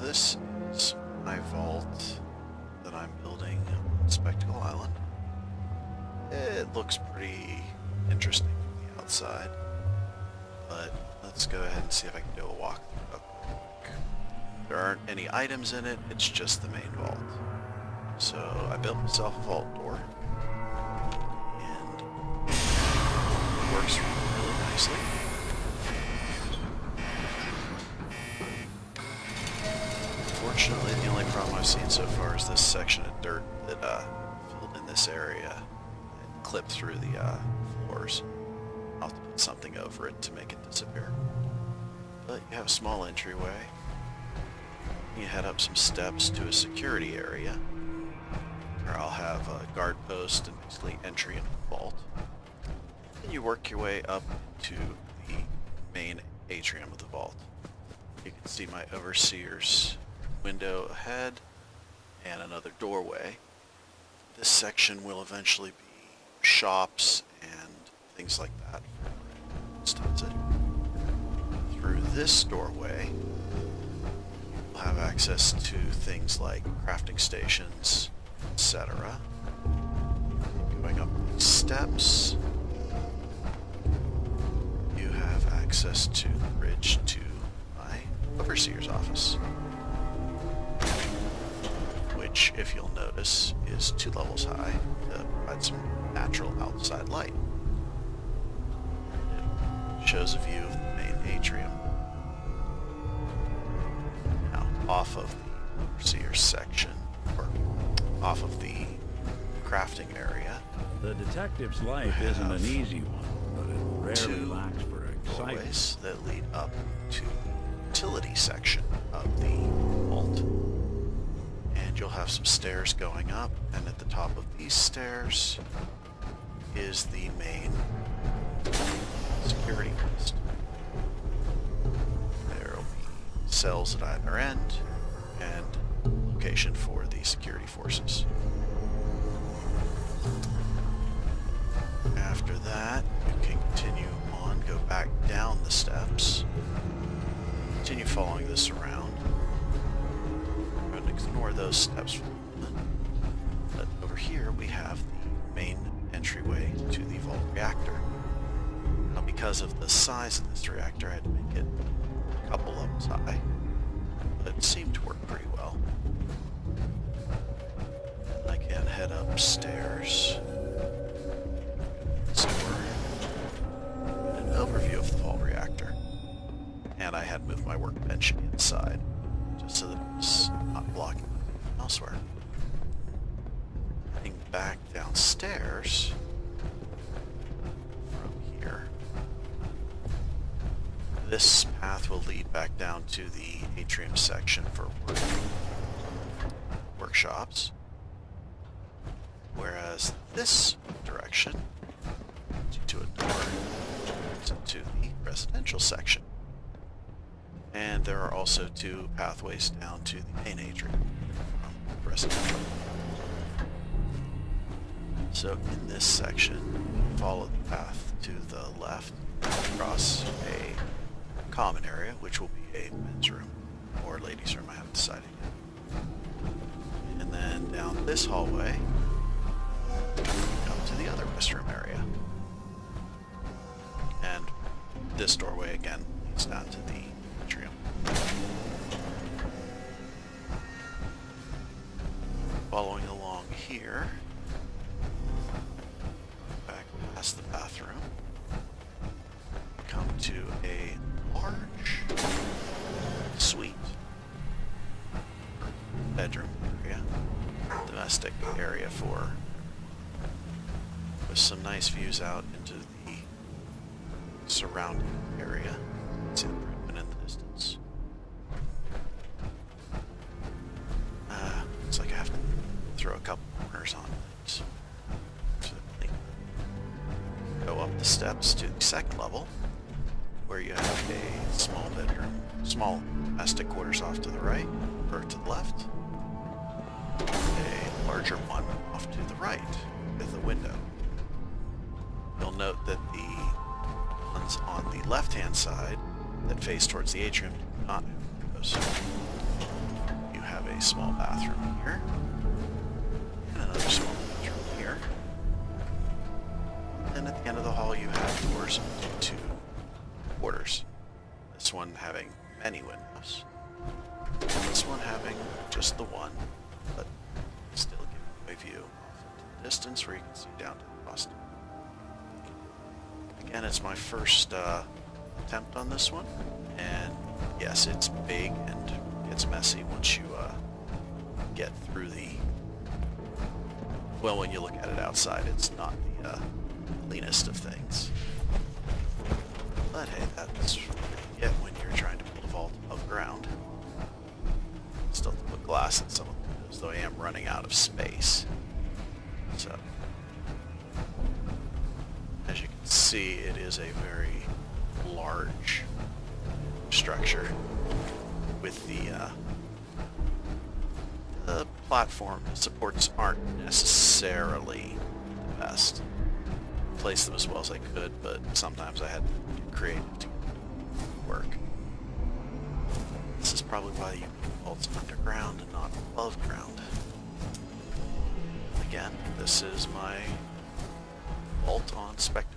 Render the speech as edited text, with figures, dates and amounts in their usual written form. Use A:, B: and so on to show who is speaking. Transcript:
A: this is my vault that I'm building on Spectacle Island. It looks pretty interesting from the outside, but let's go ahead and see if I can do a walkthrough real quick. There aren't any items in it, it's just the main vault. So I built myself a vault door, and it works really nicely. Unfortunately, the only problem I've seen so far is this section of dirt that filled in this area and clipped through the floors. I'll have to put something over it to make it disappear. But you have a small entryway. You head up some steps to a security area, where I'll have a guard post and basically entry into the vault. Then you work your way up to the main atrium of the vault. You can see my overseer's window ahead and another doorway. This section will eventually be shops and things like that. Through this doorway, you'll have access to things like crafting stations, etc. Going up these steps, you have access to the bridge to my overseer's office, which, if you'll notice, is 2 levels high to provide some natural outside light. It shows a view of the main atrium. Now, off of the overseer's section, or off of the crafting area,
B: the detective's life isn't an easy one, but it rarely lacks for excitement.
A: Doorways that lead up to the utility section of the vault. And you'll have some stairs going up, and at the top of these stairs is the main security post. There will be cells at either end, and location for the security forces. After that, you can continue on, go back down the steps, continue following this around. I'm going to ignore those steps for the moment. But over here we have the main entryway to the vault reactor. Now, because of the size of this reactor, I had to make it a couple levels high, but it seemed to work pretty well. And I can head upstairs. So we're an overview of the vault reactor. And I had moved my workbench inside, just so that it was not blocking from elsewhere. Heading back downstairs from here, this path will lead back down to the atrium section for workshops, whereas this direction leads you to a door into the residential section. And there are also 2 pathways down to the main atrium from residential. So in this section, follow the path to the left across a common area, which will be a men's room or ladies' room, I haven't decided yet. And then down this hallway, up to the other restroom area. And this doorway again leads down to the atrium. Following along here, back past the bathroom, come to a large suite, bedroom area, domestic area with some nice views out into the surrounding area. See the Bridgman in the distance. Looks like I have to throw a couple corners on it. Go up the steps to the second level, where you have a small bedroom, small domestic quarters off to the right, or to the left. A larger one off to the right, with a window. You'll note that the ones on the left-hand side that face towards the atrium do not have windows. have a small bathroom here. And another small bathroom here. And at the end of the hall you have doors to quarters. This one having many windows. And this one having just the one, but still giving you a view off into the distance where you can see down to the bust. Again, it's my first attempt on this one, and yes, it's big and gets messy once you get through the... Well, when you look at it outside, it's not the cleanest of things. But hey, that's what you get when you're trying to build a vault above ground. Still have to put glass in some of the windows, though I am running out of space. So, as you can see, it is a very large structure with the platform supports aren't necessarily the best. Place them as well as I could, but sometimes I had to get creative to work. This is probably why you put vaults underground and not above ground. Again, this is my vault on Spectre